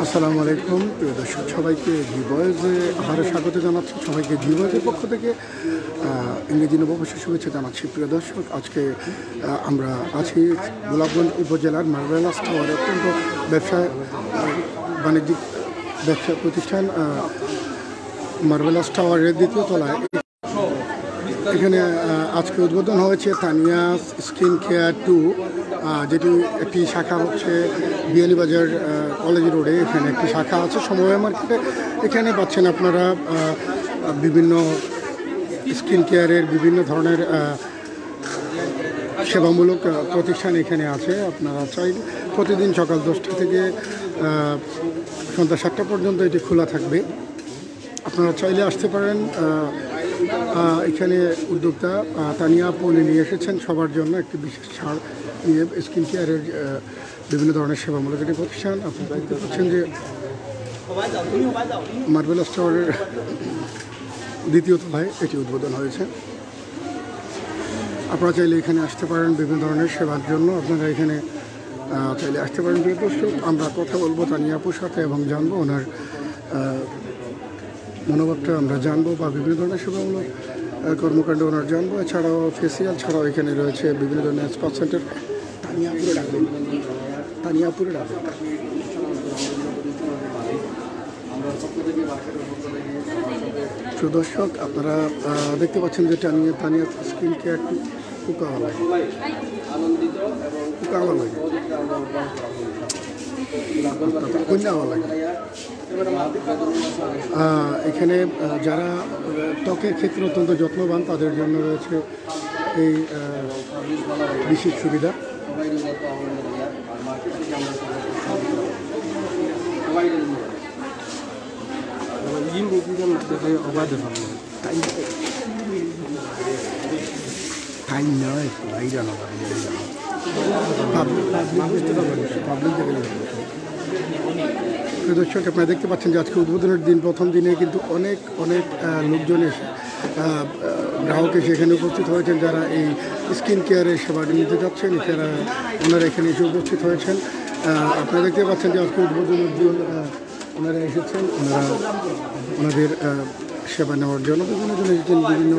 আসসালামু আলাইকুম প্রিয় দর্শক, সবাইকে জি-বয়েজে আবারও স্বাগত জানাচ্ছি। সবাইকে জি-বয়েজের পক্ষ থেকে ইংরেজি নববর্ষের শুভেচ্ছা জানাচ্ছি। প্রিয় দর্শক, আজকে আমরা আছি গোলাপগঞ্জ উপজেলার মার্বেলাস টাওয়ারে, অত্যন্ত বাণিজ্যিক ব্যবসা প্রতিষ্ঠান মার্বেলাস টাওয়ারের দ্বিতীয় তলায়। এখানে আজকে উদ্বোধন হয়েছে তানিয়াস স্কিন কেয়ার 2, যেটি একটি শাখা হচ্ছে বিয়ানীবাজার কলেজ রোডে। এখানে একটি শাখা আছে সমবায় মার্কেটে। এখানে পাচ্ছেন আপনারা বিভিন্ন স্কিন কেয়ারের বিভিন্ন ধরনের সেবামূলক প্রতিষ্ঠান এখানে আছে। আপনারা চাইলে প্রতিদিন সকাল 10টা থেকে সন্ধ্যা 7টা পর্যন্ত এটি খোলা থাকবে। আপনারা চাইলে আসতে পারেন। এখানে উদ্যোক্তা তানিয়া পলি নিয়ে এসেছেন সবার জন্য একটি বিশেষ ছাড় নিয়ে স্কিন কেয়ারের বিভিন্ন ধরনের সেবামূলক একটি প্রতিষ্ঠান। আপনারা দেখতে পাচ্ছেন যে মার্বেলাস টাওয়ারের দ্বিতীয় তলায় এটি উদ্বোধন হয়েছে। আপনারা চাইলে এখানে আসতে পারেন বিভিন্ন ধরনের সেবার জন্য। আপনারা এখানে চাইলে আসতে পারেন। প্রিয় দর্শক, আমরা কথা বলবো তানিয়া আপুর সাথে এবং জানবো ওনার মনোভাবটা আমরা জানবো, বা বিভিন্ন ধরনের সেবামূলক কর্মকাণ্ড ওনার জানবো। এছাড়াও ফেসিয়াল ছাড়াও এখানে রয়েছে বিভিন্ন ধরনের স্পা সেন্টার। তানিয়াপুরে ডাকবেন, তানিয়াপুরে ডাকবেন। সুদর্শক, আপনারা দেখতে পাচ্ছেন যে তানিয়া স্কিন কেয়ার কুকাওয়ালা এখানে যারা ত্বকের ক্ষেত্রে অত্যন্ত যত্নবান তাদের জন্য রয়েছে এই বিশেষ সুবিধা। দর্শক, আপনারা দেখতে পাচ্ছেন যে আজকে উদ্বোধনের দিন, প্রথম দিনে কিন্তু অনেক লোকজন এসে গ্রাহক এসে এখানে উপস্থিত হয়েছেন যারা এই স্কিন কেয়ারের সেবাটি নিতে যাচ্ছেন। ওনারা এখানে এসে উপস্থিত হয়েছেন। আপনারা দেখতে পাচ্ছেন যে আজকে উদ্বোধনের দিন ওনারা এসেছেন, ওনাদের সেবা নেওয়ার জন্য বিভিন্ন জন এসেছেন। বিভিন্ন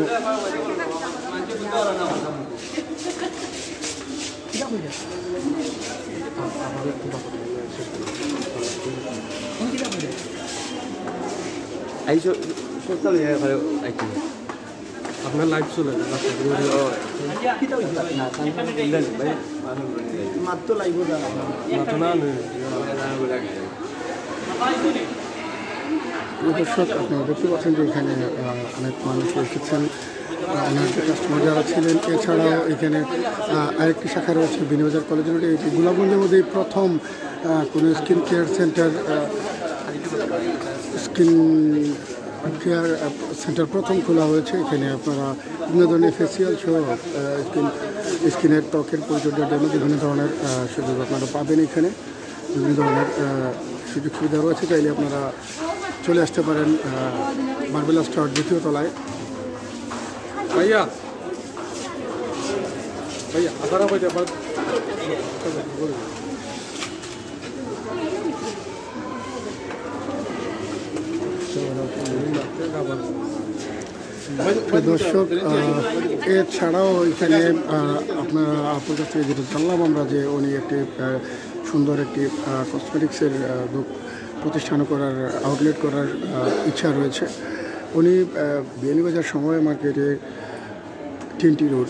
আপনার লাইভ চলে দর্শক, আপনারা দেখতে পাচ্ছেন যে এখানে অনেক মানুষ এসেছেন, অনেক কাস্টমার যারা ছিলেন। এছাড়াও এখানে আরেকটি শাখা রয়েছে বিয়ানীবাজার কলেজ রোডে। এটি গোলাপগঞ্জের মধ্যে প্রথম কোনো skin care centre, skin care centre প্রথম খোলা হয়েছে। এখানে আপনারা বিভিন্ন ধরনের ফেসিয়াল সহ স্কিনের ত্বকের পরিচর্যার জন্য বিভিন্ন ধরনের সুযোগ আপনারা পাবেন। এখানে বিভিন্ন ধরনের সুযোগ সুবিধা রয়েছে। চাইলে আপনারা চলে আসতে পারেন মার্বেলাস টাওয়ার দ্বিতীয় তলায়। ভাইয়া আধারা ভাইয়া দর্শক, এছাড়াও এখানে আপনারা আপনার কাছ থেকে যেটা জানলাম আমরা, যে উনি একটি সুন্দর একটি কসমেটিক্সের প্রতিষ্ঠান করার, আউটলেট করার ইচ্ছা রয়েছে। উনি বিয়ানীবাজার সমবায় মার্কেটের 3টি রোড,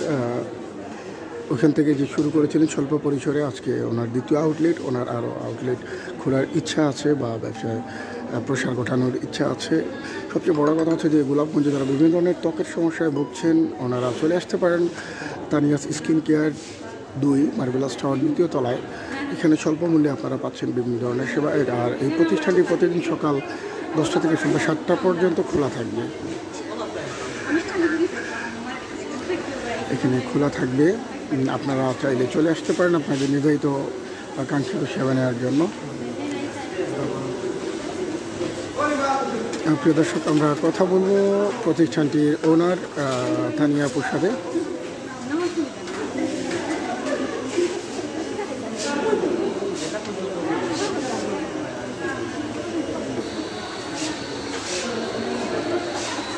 ওখান থেকে যে শুরু করেছিলেন স্বল্প পরিসরে। আজকে ওনার দ্বিতীয় আউটলেট, ওনার আরও আউটলেট খোলার ইচ্ছা আছে বা ব্যবসায় প্রসার ঘটানোর ইচ্ছা আছে। সবচেয়ে বড় কথা হচ্ছে যে গোলাপগঞ্জে যারা বিভিন্ন ধরনের ত্বকের সমস্যায় ভুগছেন ওনারা চলে আসতে পারেন Tania's skin care 2 marvellous tower দ্বিতীয় তলায়। এখানে স্বল্প মূল্যে আপনারা পাচ্ছেন বিভিন্ন ধরনের সেবা। আর এই প্রতিষ্ঠানটি প্রতিদিন সকাল 10টা থেকে সন্ধ্যা 7টা পর্যন্ত খোলা থাকবে। এখানে খোলা থাকবে, আপনারা চাইলে চলে আসতে পারেন আপনাদের নির্ধারিত কাঙ্ক্ষিত সেবা নেওয়ার জন্য। প্রিয় দর্শক, আমরা কথা বলবো প্রতিষ্ঠানটির ওনার তানিয়া আপুর সাথে।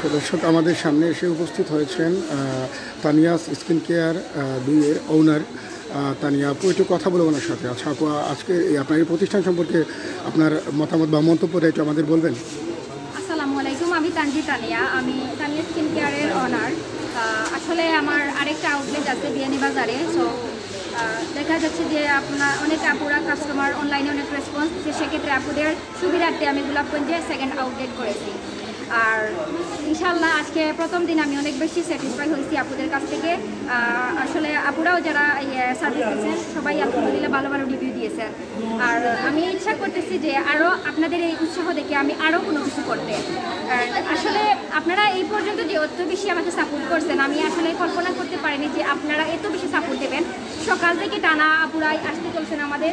দর্শক আমাদের সামনে এসে উপস্থিত হয়েছেন তানিয়াস স্কিন কেয়ার 2 এর ওনার তানিয়া আপু। একটু কথা বলবো ওনার সাথে। আচ্ছা আপু, আজকে আপনার এই প্রতিষ্ঠান সম্পর্কে আপনার মতামত বা মন্তব্যটা একটু আমাদের বলবেন। আসসালামু আলাইকুম, আমি তানজি তানিয়া, আমি তানিয়া স্কিন কেয়ারের অনার। আসলে আমার আরেকটা আউটলেট আছে বিয়ানীবাজারে। সো দেখা যাচ্ছে যে আপনার অনেক আপুরা কাস্টমার অনলাইনে অনেক রেসপন্স দিচ্ছে, সেক্ষেত্রে আপুদের সুবিধার্থে আমি গোলাপগঞ্জে সেকেন্ড আউটলেট করেছি। আর ইনশাল্লাহ আজকে প্রথম দিন আমি অনেক বেশি স্যাটিসফাই হয়েছি আপুদের কাছ থেকে। আসলে আপুরাও যারা সার্ভিস দিচ্ছেন সবাই আলহামদুলিল্লাহ ভালো ভালো রিভিউ দিয়েছেন। আর আমি ইচ্ছা করতেছি যে আরও আপনাদের এই উৎসাহ দেখে আমি আরও কোনো কিছু করতে। আর আসলে আপনারা এই পর্যন্ত যে অত বেশি আমাকে সাপোর্ট করছেন, আমি আসলে কল্পনা করতে পারিনি যে আপনারা এত বেশি সাপোর্ট দেবেন। সকাল থেকে টানা আপুরাই আসতে চলছেন আমাদের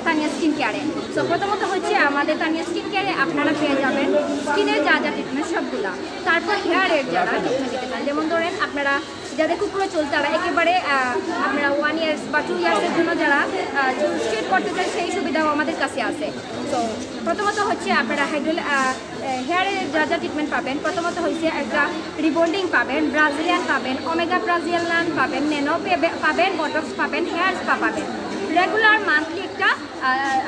তানিয়া স্কিন কেয়ারে। সো প্রথমত হচ্ছে আমাদের তানিয়া স্কিন কেয়ারে আপনারা পেয়ে যাবেন স্কিনের যা যা ট্রিটমেন্ট সবগুলা। তারপর হেয়ারের যারা ট্রিটমেন্ট দিতে চান, যেমন ধরেন আপনারা যাদের কুকুরে চুল তারা একেবারে আপনারা 1 ইয়ার্স বা 2 ইয়ার্সের জন্য যারা চুল স্ট্রেট করতে চান সেই সুবিধাও আমাদের কাছে আছে। তো প্রথমত হচ্ছে আপনারা হেয়ারের যা যা ট্রিটমেন্ট পাবেন, প্রথমত হচ্ছে একটা রিবন্ডিং পাবেন, ব্রাজিলিয়ান পাবেন, ওমেগা ব্রাজিলিয়ান পাবেন, ন্যানো পাবেন, বটক্স পাবেন, হেয়ার স্পা পাবেন, রেগুলার মান্থলি একটা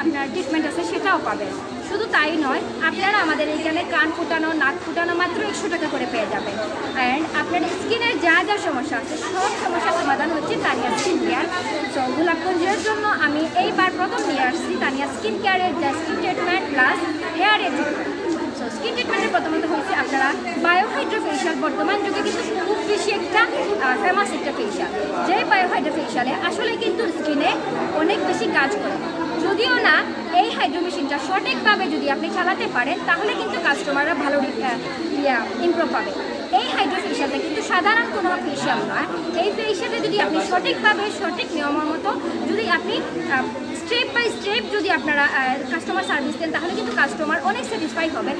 আপনার ট্রিটমেন্ট আছে সেটাও পাবেন। শুধু তাই নয়, আপনারা আমাদের এখানে কান ফুটানো, নাক ফুটানো মাত্র 100 টাকা করে পেয়ে যাবেন। অ্যান্ড আপনার স্কিনের যা যা সমস্যা আছে সব সমস্যার সমাধান হচ্ছে তানিয়া স্কিন কেয়ার। সো গোলাপগঞ্জের জন্য আমি এইবার প্রথম নিয়ে আসছি তানিয়া স্কিন কেয়ারের যা স্কিন ট্রিটমেন্ট প্লাস হেয়ারের ট্রিটমেন্ট। সো স্কিন ট্রিটমেন্টের প্রথমত হচ্ছে আপনারা বায়োহাইড্রো ফেশিয়াল, বর্তমান যুগে কিন্তু খুব বেশি একটা ফেমাস একটা ফেশিয়াল। যে বায়োহাইড্রো ফেশিয়ালে আসলে কিন্তু স্কিনে অনেক বেশি কাজ করে। যদিও না এই হাইড্রো মেশিনটা সঠিকভাবে যদি আপনি চালাতে পারেন তাহলে কিন্তু কাস্টমাররা ভালো ইমপ্রুভ পাবে। এই হাইড্রো ফেশিয়ালটা কিন্তু সাধারণ কোনো ফেশিয়াল নয়। এই ফেশিয়ালে যদি আপনি সঠিকভাবে সঠিক নিয়মের মতো যদি আপনি স্টেপ বাই স্টেপ যদি আপনারা কাস্টমার সার্ভিস দেন তাহলে কিন্তু কাস্টমার অনেক স্যাটিসফাই হবে।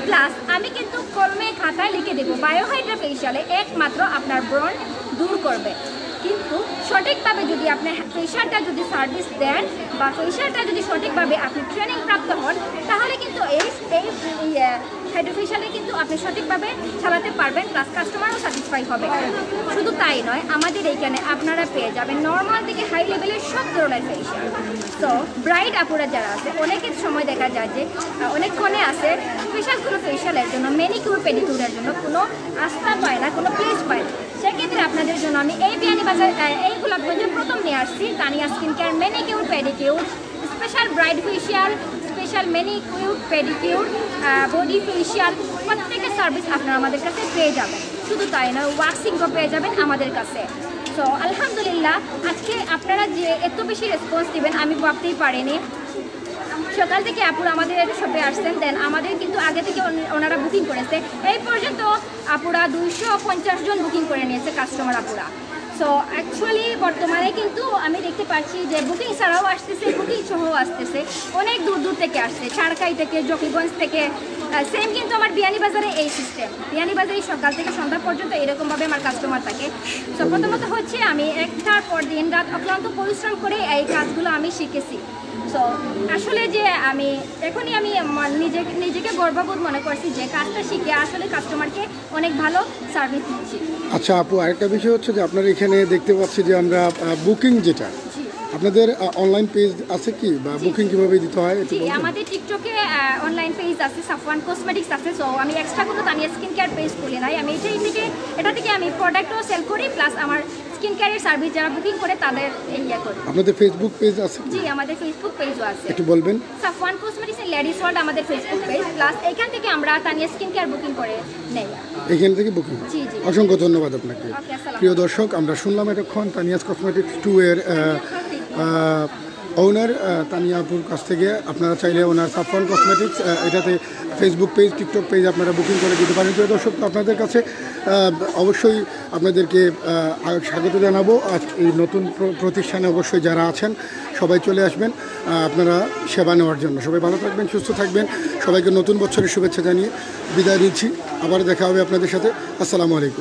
প্লাস আমি কিন্তু কলমে খাতায় লিখে দেবো বায়োহাইড্রো ফেশিয়ালে একমাত্র আপনার ব্রণ দূর করবে। কিন্তু সঠিকভাবে যদি আপনি ফেশিয়ালটা যদি সার্ভিস দেন বা ফেশিয়ালটা যদি সঠিকভাবে আপনি ট্রেনিং প্রাপ্ত হন তাহলে কিন্তু এই হাইড্রো ফেশিয়ালে কিন্তু আপনি সঠিকভাবে চালাতে পারবেন, প্লাস কাস্টমারও স্যাটিসফাই হবে। শুধু তাই নয়, আমাদের এইখানে আপনারা পেয়ে যাবেন নর্মাল থেকে হাই লেভেলের সব ধরনের ফেশিয়াল। তো ব্রাইড আপুরা যারা আছে অনেকের সময় দেখা যায় যে অনেকক্ষণে আছে স্পেশাল কোনো ফেশিয়ালের জন্য, ম্যানিকিউর পেডিকিউরের জন্য কোনো আস্থা পায় না, কোনো প্লেস পায় না। সেক্ষেত্রে আপনাদের জন্য আমি এই বিয়ানীবাজার এই গোলাপগঞ্জে প্রথম নিয়ে আসছি Tania skin care manicure pedicure, special bride facial, special manicure pedicure, body facial, প্রত্যেকটা সার্ভিস আপনারা আমাদের কাছে পেয়ে যাবেন। শুধু তাই নয়, ওয়াক্সিংও পেয়ে যাবেন আমাদের কাছে। তো আলহামদুলিল্লাহ আজকে আপনারা যে এত বেশি রেসপন্স দিবেন আমি ভাবতেই পারিনি। সকাল থেকে আপুরা আমাদের শপে আসছেন, দেন আমাদের কিন্তু আগে থেকে ওনারা বুকিং করেছে। এই পর্যন্ত আপুরা 250 জন বুকিং করে নিয়েছে কাস্টমার আপুরা। সো অ্যাকচুয়ালি বর্তমানে কিন্তু আমি দেখতে পাচ্ছি যে বুকিং ছাড়াও আসতেছে, বুকিং সহ আসতেছে, অনেক দূর দূর থেকে আসছে, ছাড়কাই থেকে, জকিগঞ্জ থেকে। সেম কিন্তু আমার বিয়ানীবাজারে এই সিস্টেম, বিয়ানীবাজারে সকাল থেকে সন্ধ্যা পর্যন্ত এরকমভাবে আমার কাস্টমার থাকে। সো প্রথমত হচ্ছে আমি একটার পর দিন রাত অক্লান্ত পরিশ্রম করে এই কাজগুলো আমি শিখেছি। সো আসলে যে আমি এখনই আমি নিজেকে গর্ববোধ মনে করছি যে কাজটা শিখে আসলে কাস্টমারকে অনেক ভালো সার্ভিস দিচ্ছি। আচ্ছা আপু, আরেকটা বিষয় হচ্ছে যে আপনার এখানে দেখতে পাচ্ছি যে আমরা বুকিং যেটা আপনাদের অনলাইন পেজ আছে কি, বা বুকিং কিভাবে দিতে হয়? জি, আমাদের টিকটকে অনলাইন পেজ আছে, সাফওয়ান কসমেটিক্স আছে। সো আমি এক্সট্রা কোনো তানিয়া স্কিন কেয়ার পেজ খুলি নাই। আমি এটা থেকে আমি প্রোডাক্টও সেল করি, প্লাস আমার স্কিন কেয়ারের সার্ভিস যারা বুকিং করে তাদের করি। আপনাদের ফেসবুক পেজ আছে? জি, আমাদের ফেসবুক পেজও আছে। একটু বলবেন। Safwan cosmetics and ladies world আমাদের ফেসবুক পেজ, প্লাস এখান থেকে আমরা তানিয়া স্কিন কেয়ার বুকিং করে নেই। এখান থেকে বুকিং? জি জি, অসংখ্য ধন্যবাদ আপনাকে। ওকে, আসসালামু প্রিয় দর্শক, আমরা শুনলাম এতক্ষণ তানিয়াস কসমেটিক্স 2 এর ওনার তানিয়া আপুর কাছ থেকে। আপনারা চাইলে ওনার সাফওয়ান কসমেটিক্স এটাতে ফেসবুক পেজ, টিকটক পেজ আপনারা বুকিং করে দিতে পারেন। প্রিয় দর্শক, আপনাদের কাছে অবশ্যই আপনাদেরকে স্বাগত জানাবো। আজ এই নতুন প্রতিষ্ঠানে অবশ্যই যারা আছেন সবাই চলে আসবেন আপনারা সেবা নেওয়ার জন্য। সবাই ভালো থাকবেন, সুস্থ থাকবেন। সবাইকে নতুন বছরের শুভেচ্ছা জানিয়ে বিদায় দিচ্ছি। আবার দেখা হবে আপনাদের সাথে। আসসালামু আলাইকুম।